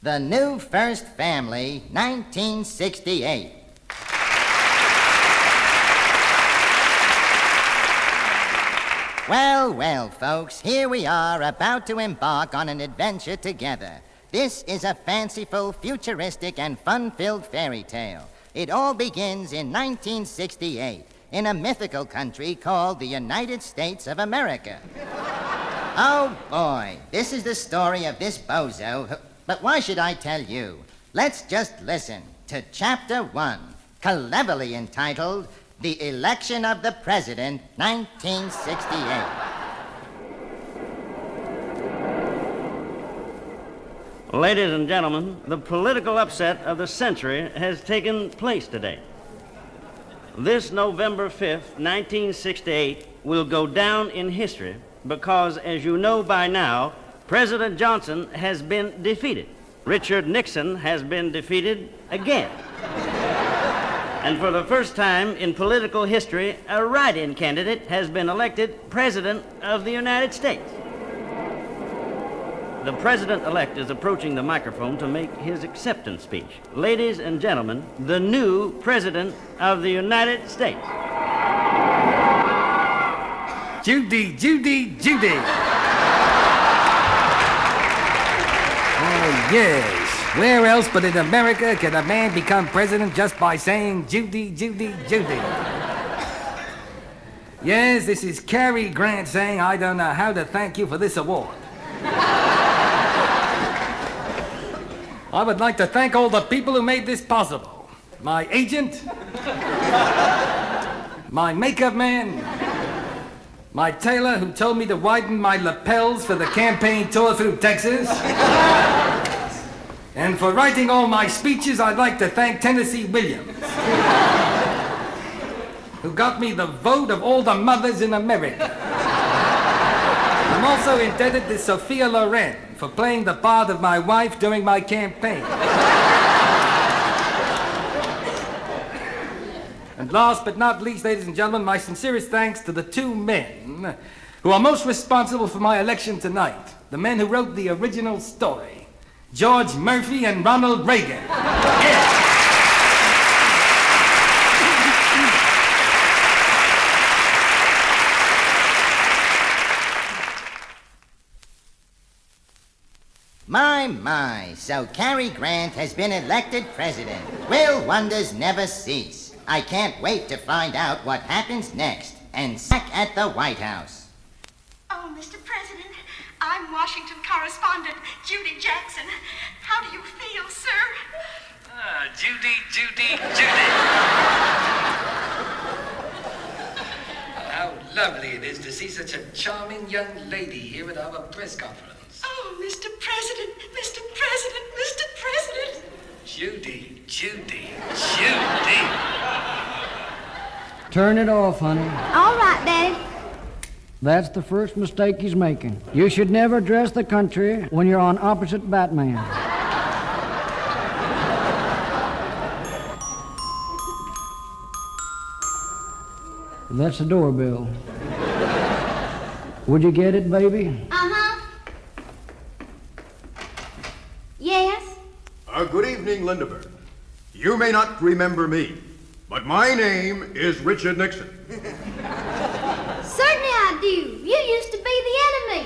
The New First Family, 1968. Well, well, folks, here we are about to embark on an adventure together. This is a fanciful, futuristic, and fun-filled fairy tale. It all begins in 1968 in a mythical country called the United States of America. Oh, boy, this is the story of this bozo who... But why should I tell you? Let's just listen to Chapter 1, cleverly entitled The Election of the President, 1968. Ladies and gentlemen, the political upset of the century has taken place today. This November 5th, 1968, will go down in history because, as you know by now, President Johnson has been defeated. Richard Nixon has been defeated again. And for the first time in political history, a write-in candidate has been elected President of the United States. The President-elect is approaching the microphone to make his acceptance speech. Ladies and gentlemen, the new President of the United States. Judy, Judy, Judy. Oh, yes. Where else but in America can a man become president just by saying Judy, Judy, Judy? Yes, this is Cary Grant saying I don't know how to thank you for this award. I would like to thank all the people who made this possible. My agent, my makeup man, my tailor who told me to widen my lapels for the campaign tour through Texas. And for writing all my speeches, I'd like to thank Tennessee Williams, who got me the vote of all the mothers in America. I'm also indebted to Sophia Loren for playing the part of my wife during my campaign. And last but not least, ladies and gentlemen, my sincerest thanks to the two men who are most responsible for my election tonight. The men who wrote the original story, George Murphy and Ronald Reagan. Yeah. My, so Cary Grant has been elected president. Will wonders never cease. I can't wait to find out what happens next and back at the White House. Oh, Mr. President, I'm Washington correspondent Judy Jackson. How do you feel, sir? Judy, Judy, Judy. How lovely it is to see such a charming young lady here at our press conference. Oh, Mr. President, Mr. President, Mr. President. Judy, Judy, Judy. Turn it off, honey. All right, Daddy. That's the first mistake he's making. You should never address the country when you're on opposite Batman. That's the doorbell. Would you get it, baby? Yes? Good evening, Lindeberg. You may not remember me, but my name is Richard Nixon. Certainly I do. You used to be the enemy.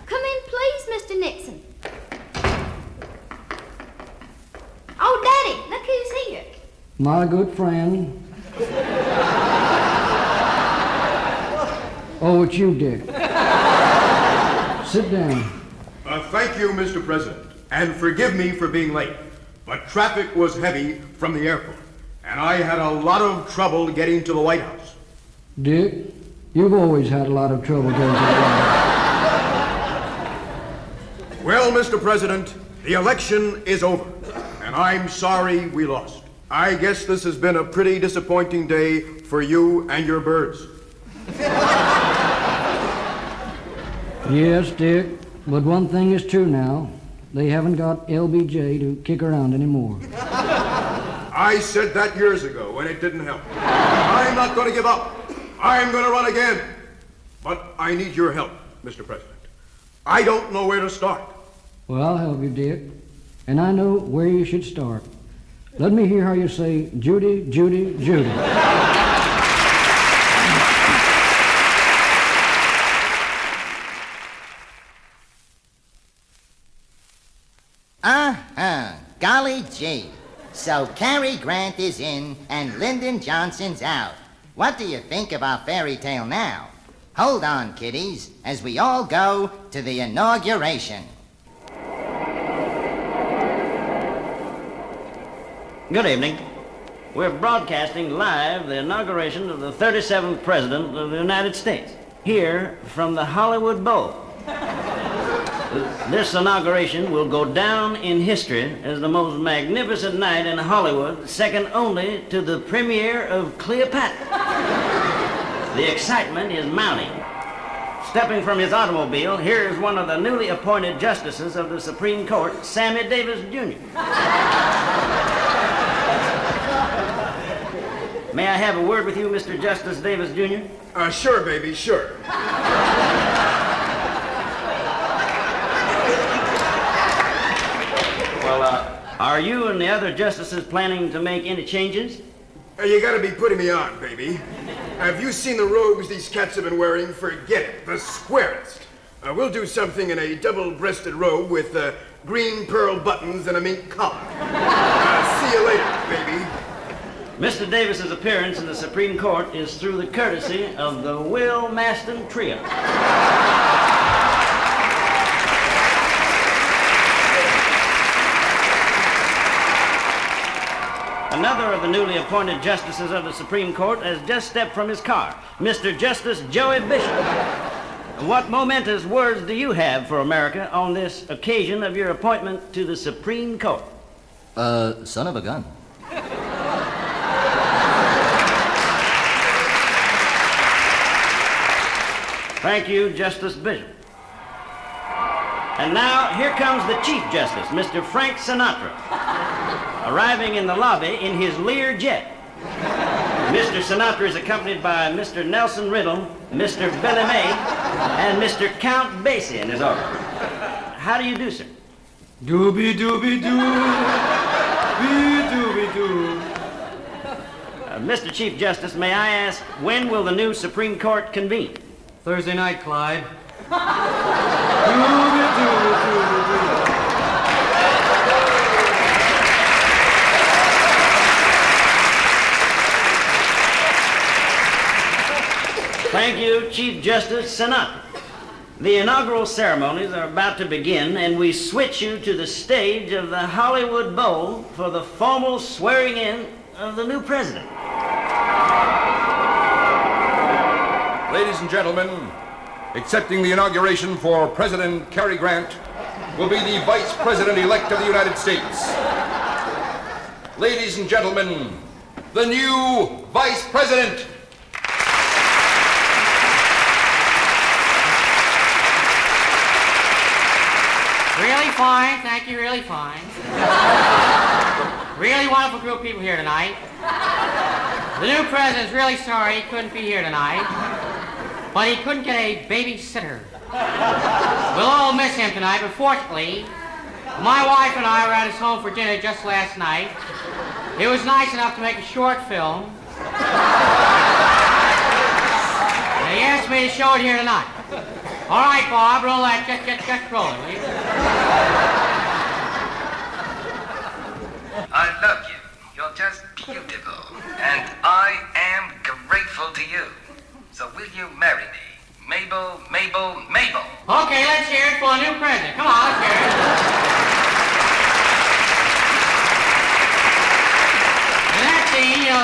Come in, please, Mr. Nixon. Oh, Daddy, look who's here. My good friend. Oh, it's you, Dick. Sit down. Thank you, Mr. President, and forgive me for being late, but traffic was heavy from the airport, and I had a lot of trouble getting to the White House. Dick, you've always had a lot of trouble getting to the White House. Well, Mr. President, the election is over, and I'm sorry we lost. I guess this has been a pretty disappointing day for you and your birds. Yes, Dick. But one thing is true now. They haven't got LBJ to kick around anymore. I said that years ago, and it didn't help. I'm not going to give up. I'm going to run again. But I need your help, Mr. President. I don't know where to start. Well, I'll help you, Dick. And I know where you should start. Let me hear how you say Judy, Judy, Judy. Golly gee. So Cary Grant is in and Lyndon Johnson's out. What do you think of our fairy tale now? Hold on, kiddies, as we all go to the inauguration. Good evening. We're broadcasting live the inauguration of the 37th President of the United States, here from the Hollywood Bowl. This inauguration will go down in history as the most magnificent night in Hollywood, second only to the premiere of Cleopatra. The excitement is mounting. Stepping from his automobile, here is one of the newly appointed justices of the Supreme Court, Sammy Davis, Jr. May I have a word with you, Mr. Justice Davis, Jr.? Sure, baby, sure. Are you and the other justices planning to make any changes? You gotta be putting me on, baby. Have you seen the robes these cats have been wearing? Forget it. The squarest. We'll do something in a double-breasted robe with green pearl buttons and a mink collar. See you later, baby. Mr. Davis's appearance in the Supreme Court is through the courtesy of the Will Maston Trio. Another of the newly appointed justices of the Supreme Court has just stepped from his car, Mr. Justice Joey Bishop. What momentous words do you have for America on this occasion of your appointment to the Supreme Court? Son of a gun. Thank you, Justice Bishop. And now, here comes the Chief Justice, Mr. Frank Sinatra, arriving in the lobby in his Lear jet. Mr. Sinatra is accompanied by Mr. Nelson Riddle, Mr. Billy May, and Mr. Count Basie in his order. How do you do, sir? Dooby-dooby-doo, dooby-doo. Mr. Chief Justice, may I ask, when will the new Supreme Court convene? Thursday night, Clyde. Dooby-dooby-doo. Thank you, Chief Justice Sinatra. The inaugural ceremonies are about to begin, and we switch you to the stage of the Hollywood Bowl for the formal swearing in of the new president. Ladies and gentlemen, accepting the inauguration for President Cary Grant will be the Vice President-elect of the United States. Ladies and gentlemen, the new Vice President. Really fine, thank you, really fine. Really wonderful group of people here tonight. The new president's really sorry he couldn't be here tonight, but he couldn't get a babysitter. We'll all miss him tonight, but fortunately, my wife and I were at his home for dinner just last night. It was nice enough to make a short film. And he asked me to show it here tonight. All right, Bob, roll that, just roll it, will you? I love you. You're just beautiful. And I am grateful to you. So will you marry me? Mabel, Mabel, Mabel. Okay, let's hear it for a new president. Come on, let's hear it. And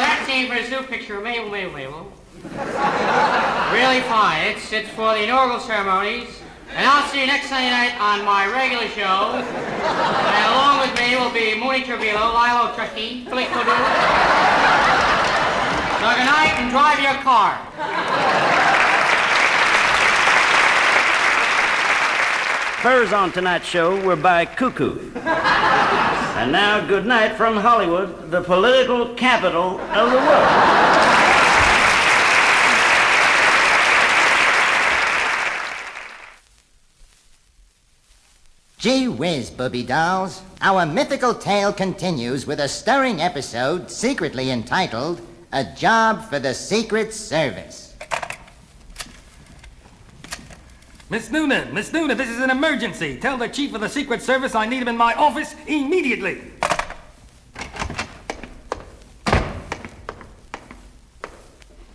that scene for his new picture of Mabel, Mabel, Mabel. Really fine. It's for the inaugural ceremonies. And I'll see you next Sunday night on my regular show. And along with me will be Mooney Trujillo, Lilo Trusty, Philly Kudu. So good night and drive your car. Furs on tonight's show were by Cuckoo. And now, good night from Hollywood, the political capital of the world. Gee whiz, booby dolls. Our mythical tale continues with a stirring episode secretly entitled, A Job for the Secret Service. Miss Noonan, this is an emergency. Tell the Chief of the Secret Service I need him in my office immediately.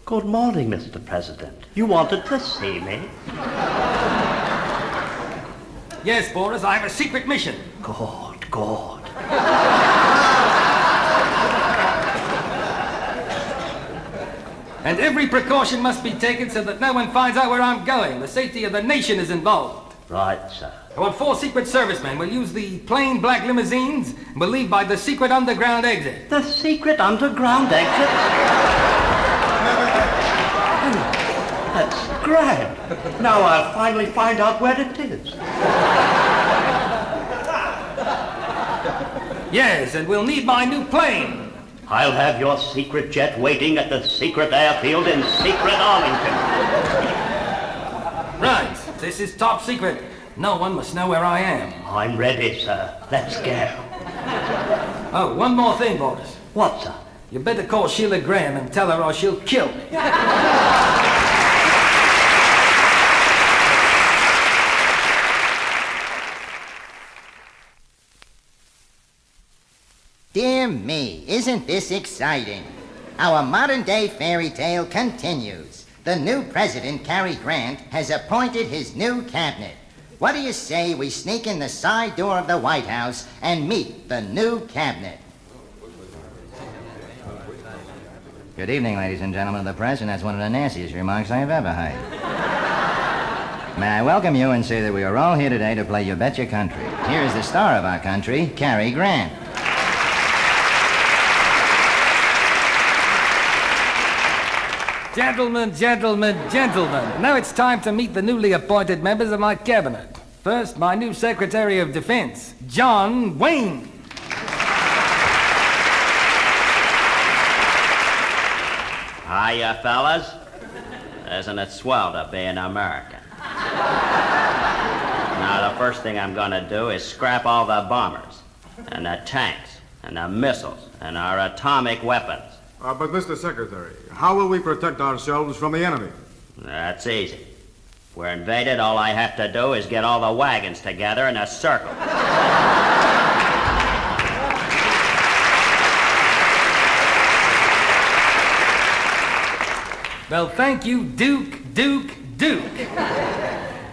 Good morning, Mr. President. You wanted to see me? Yes, Boris, I have a secret mission. Good. And every precaution must be taken so that no one finds out where I'm going. The safety of the nation is involved. Right, sir. I want 4 Secret Servicemen. We'll use the plain black limousines and we'll leave by the secret underground exit. The secret underground exit? That's grand. Now I'll finally find out where it is. Yes, and we'll need my new plane. I'll have your secret jet waiting at the secret airfield in secret Arlington. Right. This is top secret. No one must know where I am. I'm ready, sir. Let's go. Oh, one more thing, Boris. What, sir? You better call Sheila Graham and tell her or she'll kill me. Dear me, isn't this exciting? Our modern-day fairy tale continues. The new president, Cary Grant, has appointed his new cabinet. What do you say we sneak in the side door of the White House and meet the new cabinet? Good evening, ladies and gentlemen of the press, and that's one of the nastiest remarks I have ever heard. May I welcome you and say that we are all here today to play You Bet Your Country. Here is the star of our country, Cary Grant. Gentlemen. Now it's time to meet the newly appointed members of my cabinet. First, my new Secretary of Defense, John Wayne. Hiya, fellas. Isn't it swell to be an American? Now, the first thing I'm gonna do is scrap all the bombers, and the tanks, and the missiles, and our atomic weapons. But, Mr. Secretary, how will we protect ourselves from the enemy? That's easy. If we're invaded, all I have to do is get all the wagons together in a circle. Well, thank you, Duke.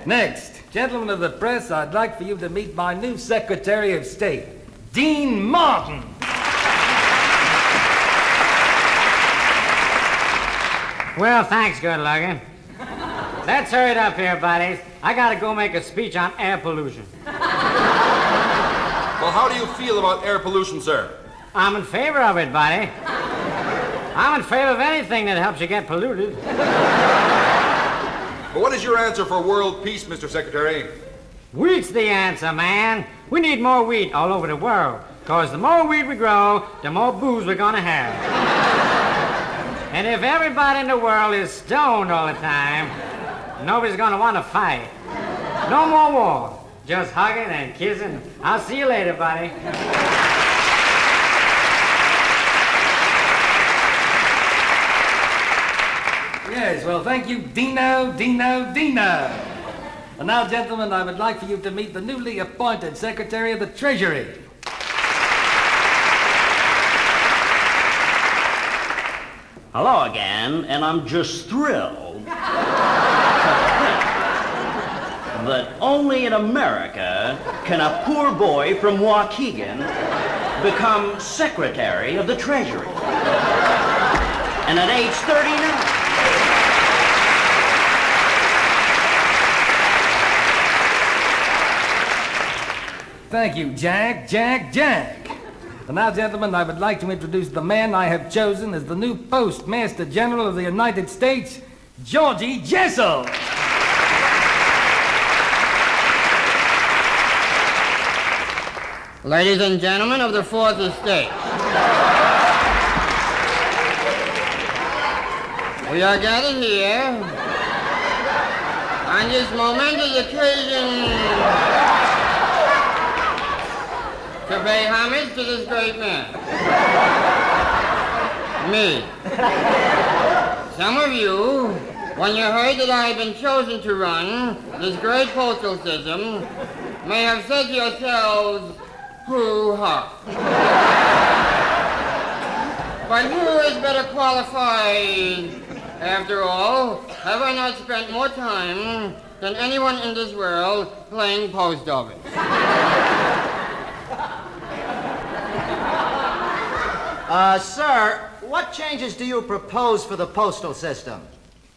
Next, gentlemen of the press, I'd like for you to meet my new Secretary of State, Dean Martin. Well, thanks, good looking. Let's hurry it up here, buddies. I gotta go make a speech on air pollution. Well, how do you feel about air pollution, sir? I'm in favor of it, buddy. I'm in favor of anything that helps you get polluted. But what is your answer for world peace, Mr. Secretary? Wheat's the answer, man. We need more wheat all over the world. Because the more wheat we grow, the more booze we're gonna have. And if everybody in the world is stoned all the time, nobody's gonna want to fight. No more war. Just hugging and kissing. I'll see you later, buddy. Yes, well, thank you, Dino. And now, gentlemen, I would like for you to meet the newly appointed Secretary of the Treasury. Hello again, and I'm just thrilled that only in America can a poor boy from Waukegan become Secretary of the Treasury. And at age 39. Thank you, Jack. And now, gentlemen, I would like to introduce the man I have chosen as the new Postmaster General of the United States, Georgie Jessel. Ladies and gentlemen of the Fourth Estate, we are gathered here on this momentous occasion to pay homage to this great man. Me. Some of you, when you heard that I had been chosen to run this great postal system, may have said to yourselves, hoo-ha. But who is better qualified? After all, have I not spent more time than anyone in this world playing post office? Sir, what changes do you propose for the postal system?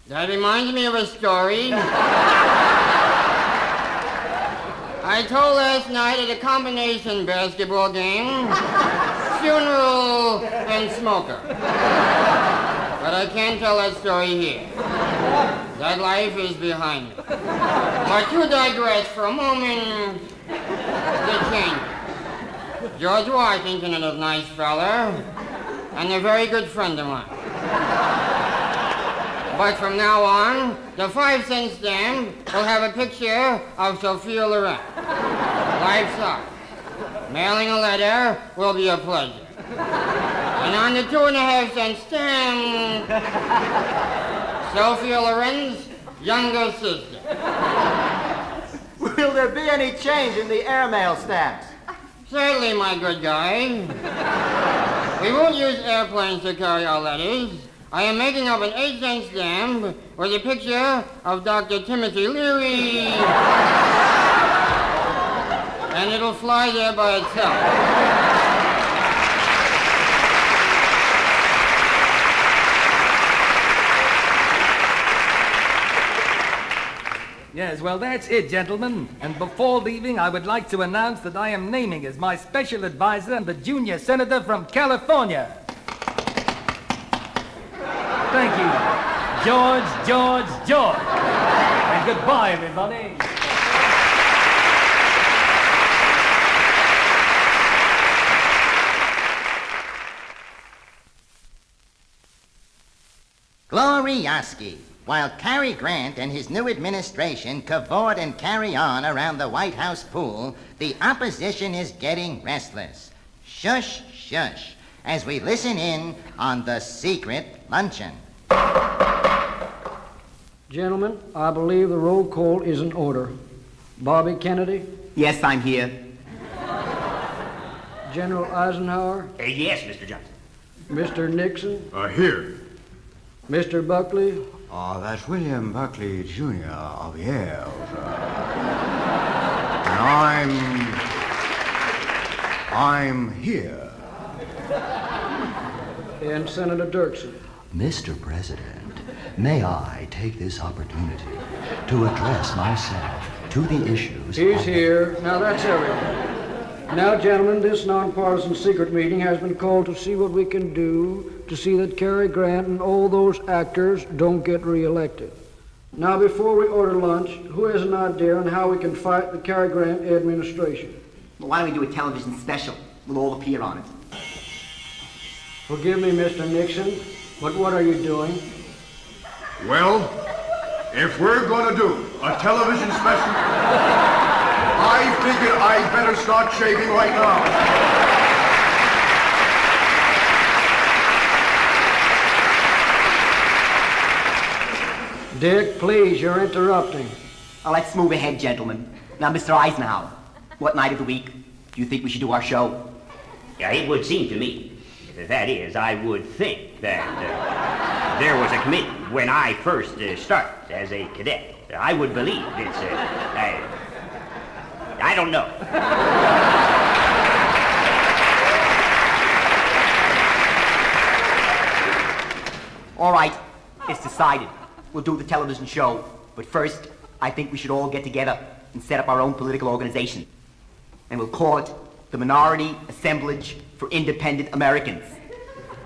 That reminds me of a story I told last night at a combination basketball game, funeral and smoker. But I can't tell that story here. That life is behind me. But to digress for a moment, the change. George Washington is a nice fella, and a very good friend of mine. But from now on, the 5-cent stamp will have a picture of Sophia Loren. Life size. Mailing a letter will be a pleasure. And on the 2.5-cent stamp, Sophia Loren's younger sister. Will there be any change in the airmail stamps? Certainly, my good guy. We won't use airplanes to carry our letters. I am making up an 8-cent stamp with a picture of Dr. Timothy Leary. And it'll fly there by itself. Yes, well, that's it, gentlemen. And before leaving, I would like to announce that I am naming as my special advisor the junior senator from California. Thank you, George. And goodbye, everybody. Glorioski. While Cary Grant and his new administration cavort and carry on around the White House pool, the opposition is getting restless. Shush, shush, as we listen in on the Secret Luncheon. Gentlemen, I believe the roll call is in order. Bobby Kennedy? Yes, I'm here. General Eisenhower? Yes, Mr. Johnson. Mr. Nixon? Here. Mr. Buckley? That's William Buckley, Jr. of Yale, sir. And I'm here. And Senator Dirksen. Mr. President, may I take this opportunity to address myself to the issues... He's here. Now that's everything. Now, gentlemen, this nonpartisan secret meeting has been called to see what we can do to see that Cary Grant and all those actors don't get reelected. Now, before we order lunch, who has an idea on how we can fight the Cary Grant administration? Well, why don't we do a television special? We'll all appear on it. Forgive me, Mr. Nixon, but what are you doing? Well, if we're going to do a television special, I figured I'd better start shaving right now. Dick, please, you're interrupting. Now, let's move ahead, gentlemen. Now, Mr. Eisenhower, what night of the week do you think we should do our show? Yeah, it would seem to me, that is, I would think that there was a committee when I first started as a cadet. I would believe it's, I don't know. All right, it's decided. We'll do the television show. But first, I think we should all get together and set up our own political organization. And we'll call it the Minority Assemblage for Independent Americans.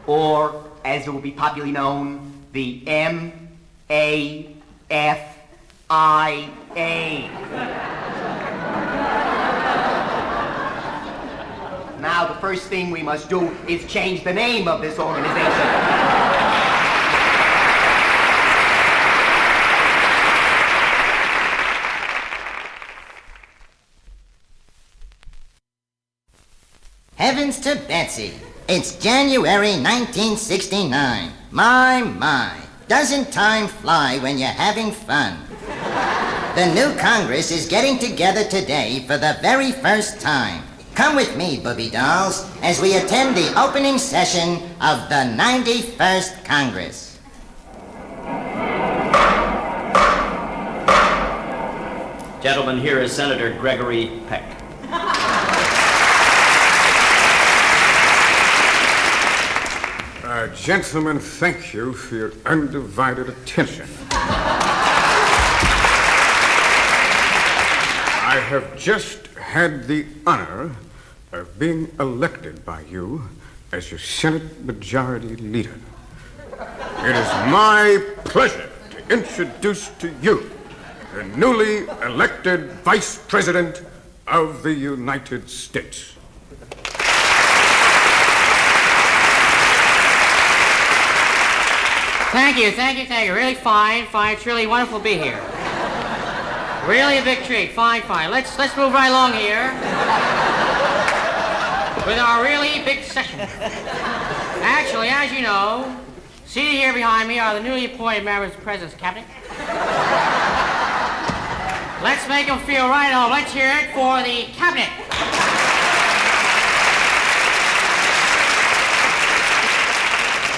Or, as it will be popularly known, the M-A-F-I-A. Now, the first thing we must do is change the name of this organization. Heavens to Betsy. It's January 1969. My. Doesn't time fly when you're having fun? The new Congress is getting together today for the very first time. Come with me, Booby Dolls, as we attend the opening session of the 91st Congress. Gentlemen, here is Senator Gregory Peck. Gentlemen, thank you for your undivided attention. I have just had the honor of being elected by you as your Senate Majority Leader. It is my pleasure to introduce to you the newly elected Vice President of the United States. Thank you. Really fine. It's really wonderful to be here. Really a big treat. Fine. Let's move right along here with our really big session. Actually, as you know, seated here behind me are the newly appointed members of the President's Cabinet. Let's make them feel right at home. Let's hear it for the Cabinet.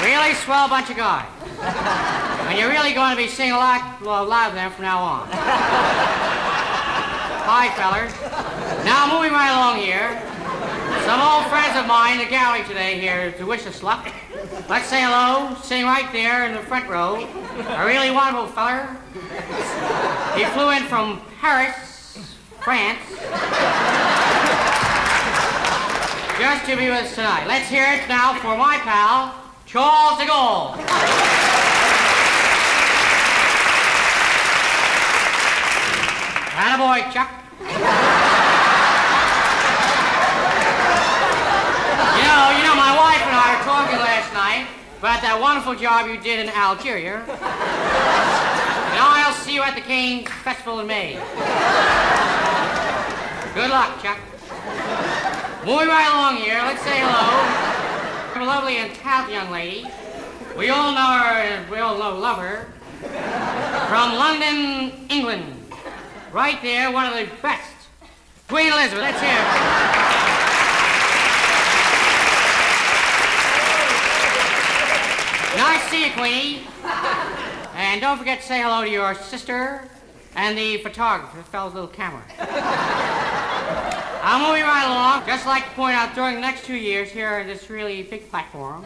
Really swell bunch of guys. And you're really going to be seeing a lot of them from now on. Hi, fellers. Now, moving right along here, some old friends of mine in the gallery today here to wish us luck. Let's say hello, sitting right there in the front row, a really wonderful feller. He flew in from Paris, France, just to be with us tonight. Let's hear it now for my pal, Charles de Gaulle. Attaboy, Chuck. You know, my wife and I were talking last night about that wonderful job you did in Algeria. And I'll see you at the Cannes Festival in May. Good luck, Chuck. Moving right along here, let's say hello to a lovely and talented young lady. We all know her and we all love her. From London, England. Right there, one of the best. Queen Elizabeth, let's hear it. Nice to see you, Queenie. And don't forget to say hello to your sister and the photographer, the fellow's little camera. I'm moving right along. Just like to point out, during the next 2 years here at this really big platform,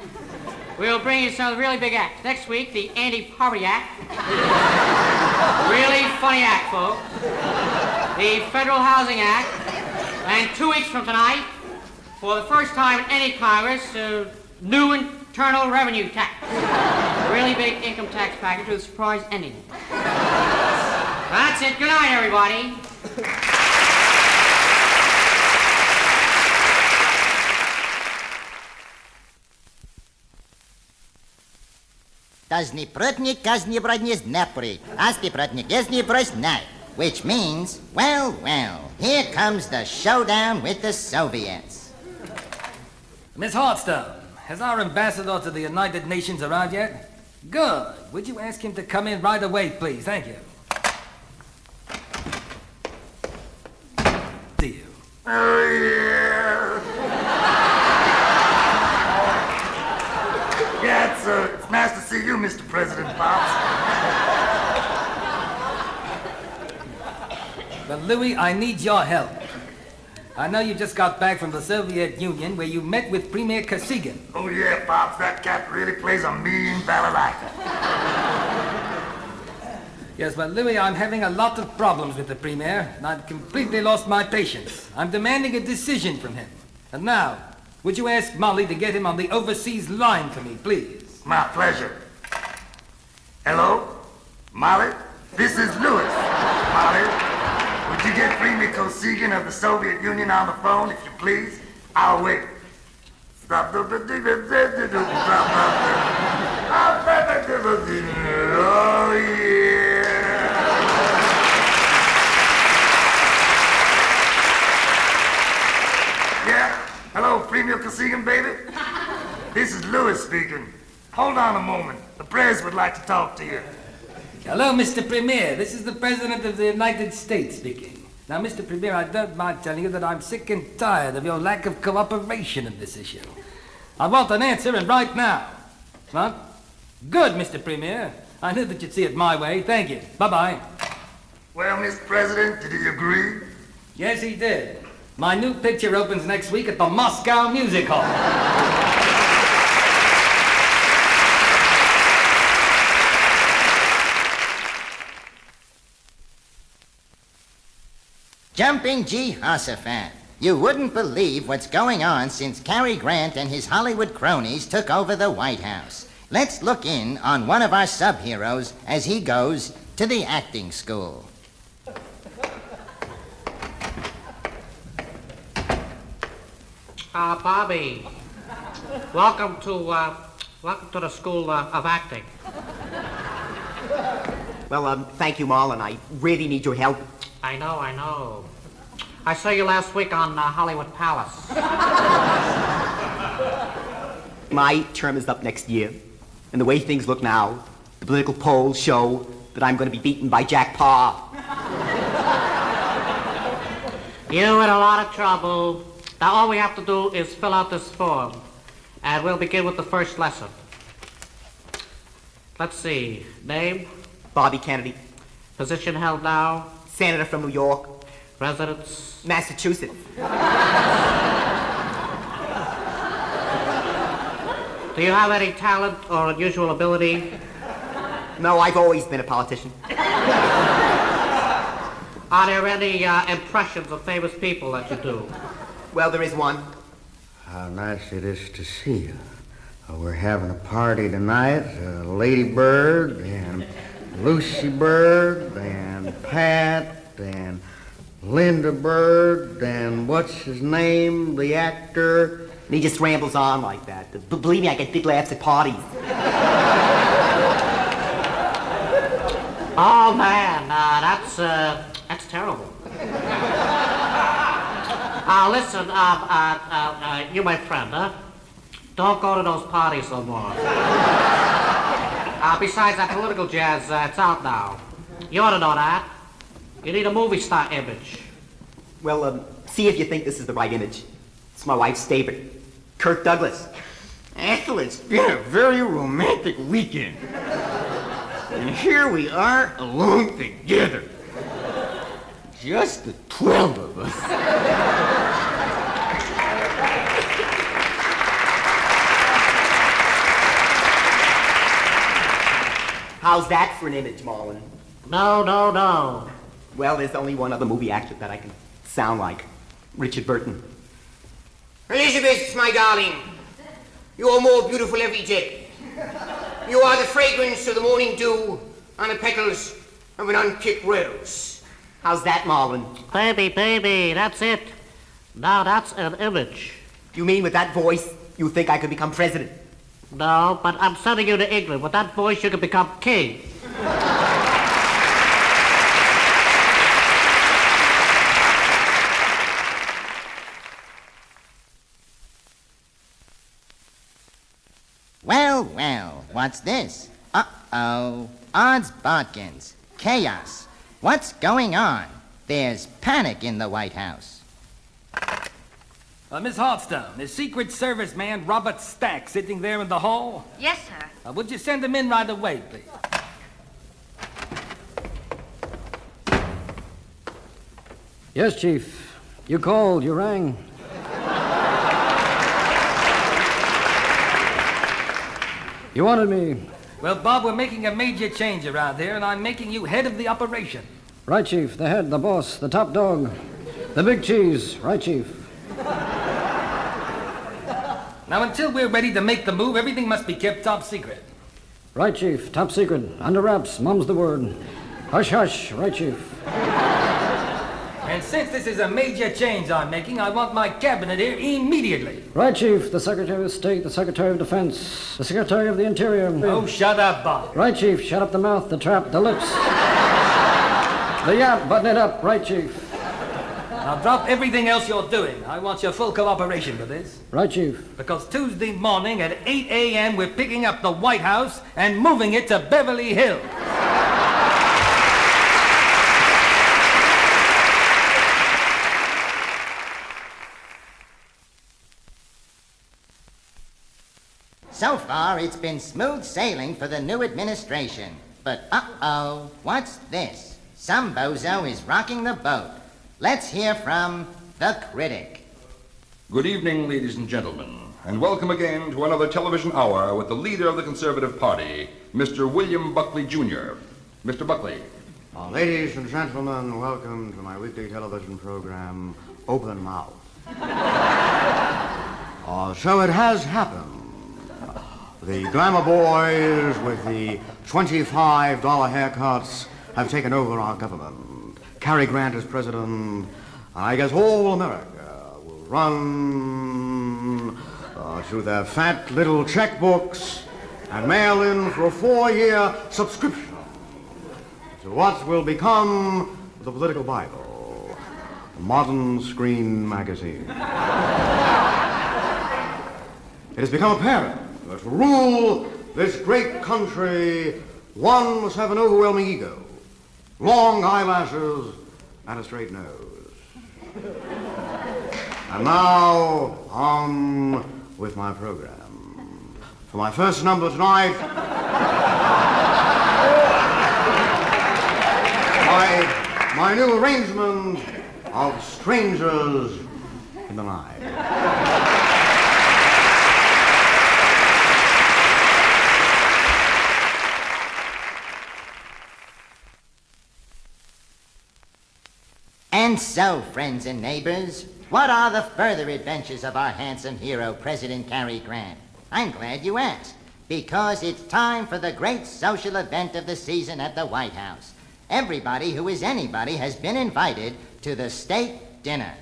we'll bring you some really big acts. Next week, the Anti-Poverty Act. Really funny act, folks. The Federal Housing Act. And 2 weeks from tonight, for the first time in any Congress, new Internal Revenue Tax. A really big income tax package with a surprise ending. That's it. Good night, everybody. Doesn't protnik, kazni brodnis nepri, asti protnik, gesni brosnai. Which means, well, here comes the showdown with the Soviets. Miss Hartstone, has our ambassador to the United Nations arrived yet? Good. Would you ask him to come in right away, please? Thank you. See you. Oh, yeah. Yeah, it's nice to see you, Mr. President Pops. But Louis, I need your help. I know you just got back from the Soviet Union where you met with Premier Kosygin. Oh, yeah, Pops, that cat really plays a mean balalaika. Yes, but Louis, I'm having a lot of problems with the Premier, and I've completely lost my patience. I'm demanding a decision from him. And now, would you ask Molly to get him on the overseas line for me, please? My pleasure. Hello? Molly? This is Louis. Molly, would you get Premier Kosygin of the Soviet Union on the phone, if you please? I'll wait. Stop the... Oh, yeah. Yeah? Hello, Premier Kosygin, baby. This is Louis speaking. Hold on a moment. The press would like to talk to you. Hello, Mr. Premier. This is the President of the United States speaking. Now, Mr. Premier, I don't mind telling you that I'm sick and tired of your lack of cooperation in this issue. I want an answer, and right now. Huh? Good, Mr. Premier. I knew that you'd see it my way. Thank you. Bye-bye. Well, Mr. President, did he agree? Yes, he did. My new picture opens next week at the Moscow Music Hall. Jumping Jehoshaphat. You wouldn't believe what's going on since Cary Grant and his Hollywood cronies took over the White House. Let's look in on one of our sub-heroes as he goes to the acting school. Bobby, welcome to the School of Acting. Well, thank you, Marlon. I really need your help. I know. I saw you last week on Hollywood Palace. My term is up next year, and the way things look now, the political polls show that I'm going to be beaten by Jack Parr. You're in a lot of trouble. Now all we have to do is fill out this form, and we'll begin with the first lesson. Let's see. Name? Bobby Kennedy. Position held now? Senator from New York. Residence? Massachusetts. Do you have any talent or unusual ability? No, I've always been a politician. Are there any impressions of famous people that you do? Well, there is one. How nice it is to see you. We're having a party tonight. Lady Bird and Lucy Bird and Pat and Linda Bird and what's his name, the actor. And he just rambles on like that. But believe me, I get big laughs at parties. Oh, man, that's terrible. Listen, you my friend, huh? Don't go to those parties no more. Besides that political jazz, it's out now. You ought to know that. You need a movie star image. Well, see if you think this is the right image. It's my wife's favorite, Kirk Douglas. Ethel, it's been a very romantic weekend. And here we are alone together. Just the 12 of us. How's that for an image, Marlon? No. Well, there's only one other movie actor that I can sound like. Richard Burton. Elizabeth, my darling, you are more beautiful every day. You are the fragrance of the morning dew on the petals of an unpicked rose. How's that, Marlon? Baby, that's it. Now that's an image. You mean with that voice, you think I could become president? No, but I'm sending you to England. With that voice, you can become king. Well, what's this? Uh-oh. Odds bodkins. Chaos. What's going on? There's panic in the White House. Miss Hearthstone, is Secret Service man Robert Stack sitting there in the hall? Yes, sir. Would you send him in right away, please? Yes, Chief. You called, you rang. You wanted me. Well, Bob, we're making a major change around here, and I'm making you head of the operation. Right, Chief. The head, the boss, the top dog, the big cheese. Right, Chief. Now, until we're ready to make the move, everything must be kept top secret. Right, Chief. Top secret. Under wraps. Mum's the word. Hush, hush. Right, Chief. And since this is a major change I'm making, I want my cabinet here immediately. Right, Chief. The Secretary of State, the Secretary of Defense, the Secretary of the Interior. Oh, shut up, Bob. Right, Chief. Shut up the mouth, the trap, the lips. The yap, button it up. Right, Chief. Now drop everything else you're doing. I want your full cooperation with this. Right, Chief. Because Tuesday morning at 8 a.m. we're picking up the White House and moving it to Beverly Hills. So far, it's been smooth sailing for the new administration. But uh-oh, what's this? Some bozo is rocking the boat. Let's hear from the Critic. Good evening, ladies and gentlemen, and welcome again to another television hour with the leader of the Conservative Party, Mr. William Buckley, Jr. Mr. Buckley. Ladies and gentlemen, welcome to my weekly television program, Open Mouth. So it has happened. The glamour boys with the $25 haircuts have taken over our government. Cary Grant is president. I guess all America will run to their fat little checkbooks and mail in for a 4-year subscription to what will become the political Bible, a modern screen magazine. It has become apparent that to rule this great country, one must have an overwhelming ego, long eyelashes, and a straight nose. And now, on with my program. For my first number tonight, my new arrangement of Strangers in the Night. And so, friends and neighbors, what are the further adventures of our handsome hero, President Cary Grant? I'm glad you asked, because it's time for the great social event of the season at the White House. Everybody who is anybody has been invited to the state dinner.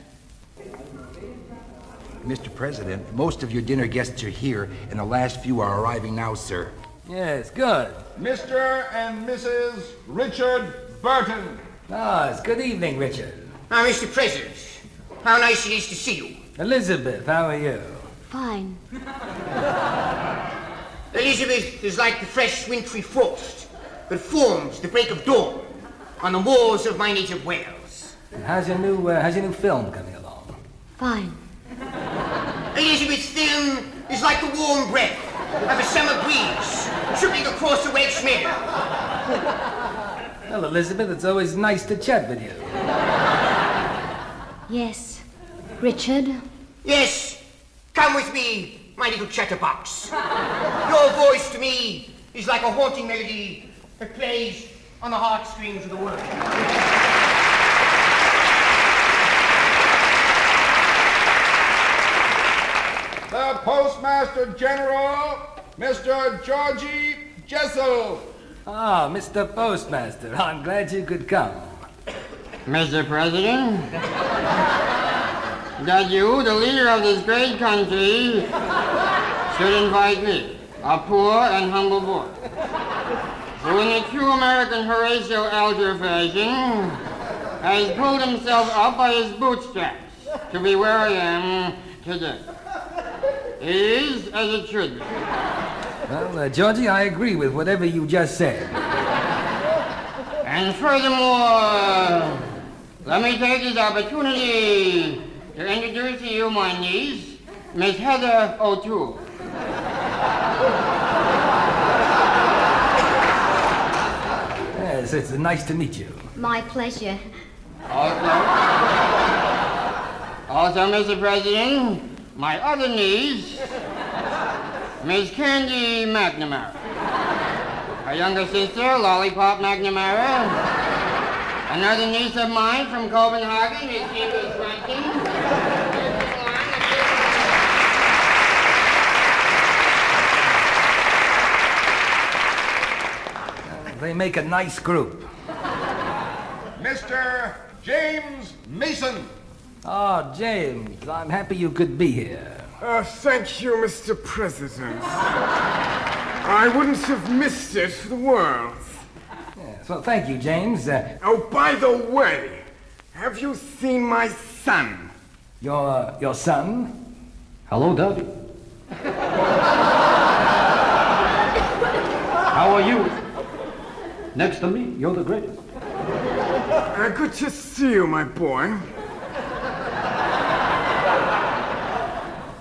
Mr. President, most of your dinner guests are here, and the last few are arriving now, sir. Yes, good. Mr. and Mrs. Richard Burton. It's good evening, Richard. Mr. President, how nice it is to see you. Elizabeth, how are you? Fine. Elizabeth is like the fresh wintry frost that forms the break of dawn on the moors of my native Wales. How's your new film coming along? Fine. Elizabeth's film is like the warm breath of a summer breeze tripping across the Welsh meadow. Well, Elizabeth, it's always nice to chat with you. Yes. Richard? Yes. Come with me, my little chatterbox. Your voice to me is like a haunting melody that plays on the heartstrings of the world. The Postmaster General, Mr. Georgie Jessel. Mr. Postmaster, I'm glad you could come. Mr. President, that you, the leader of this great country, should invite me, a poor and humble boy, who in the true American Horatio Alger fashion has pulled himself up by his bootstraps to be where I am today. It is as it should be. Well, Georgie, I agree with whatever you just said. And furthermore, let me take this opportunity to introduce to you my niece, Miss Heather O'Toole. Yes, it's nice to meet you. My pleasure. Also, Mr. President, my other niece, Miss Candy McNamara. Her younger sister, Lollipop McNamara. Another niece of mine from Copenhagen, Miss Kimberly Franklin. They make a nice group. Mr. James Mason. James, I'm happy you could be here. Thank you, Mr. President. I wouldn't have missed it for the world. Yes, well, thank you, James. Oh, by the way, have you seen my son. Your son? Hello, Daddy. How are you? Next to me, you're the greatest. Good to see you, my boy.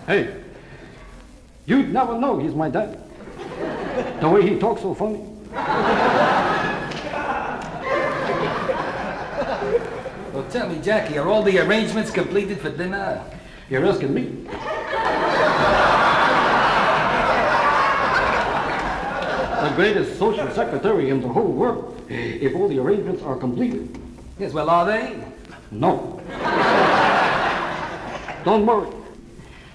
Hey, you'd never know he's my dad. The way he talks so funny. Well, tell me, Jackie, are all the arrangements completed for dinner? You're asking me? The greatest social secretary in the whole world, if all the arrangements are completed. Yes, well, are they? No. Don't worry.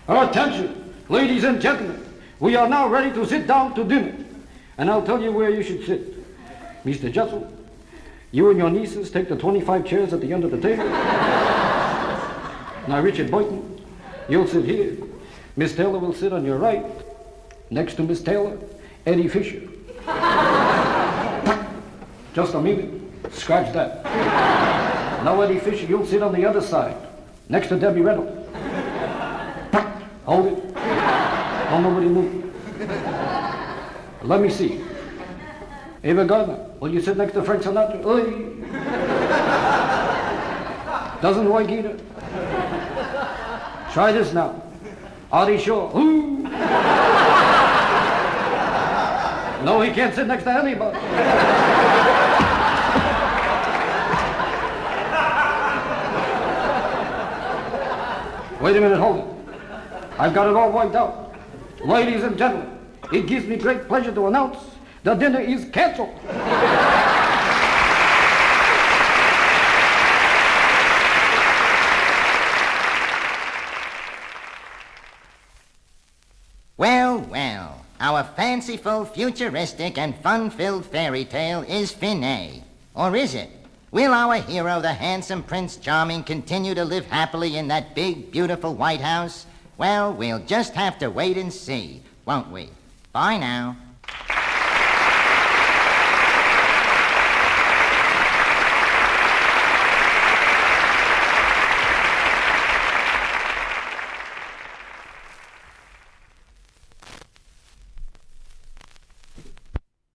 Attention, ladies and gentlemen. We are now ready to sit down to dinner. And I'll tell you where you should sit. Mr. Jessel, you and your nieces take the 25 chairs at the end of the table. Now, Richard Boynton, you'll sit here. Miss Taylor will sit on your right. Next to Miss Taylor, Eddie Fisher. Just a minute. Scratch that. Now, Eddie Fisher, you'll sit on the other side. Next to Debbie Reynolds. Hold it. Don't nobody move. Let me see. Ava Gardner, will you sit next to Frank Sinatra? Oy. Doesn't Roy Gaynor? Try this now. Artie Shaw. Ooh. No, he can't sit next to anybody. Wait a minute, hold it. I've got it all worked out. Ladies and gentlemen, it gives me great pleasure to announce the dinner is canceled. Well, well, our fanciful, futuristic, and fun-filled fairy tale is finished. Or is it? Will our hero, the handsome Prince Charming, continue to live happily in that big, beautiful White House? Well, we'll just have to wait and see, won't we? Bye now.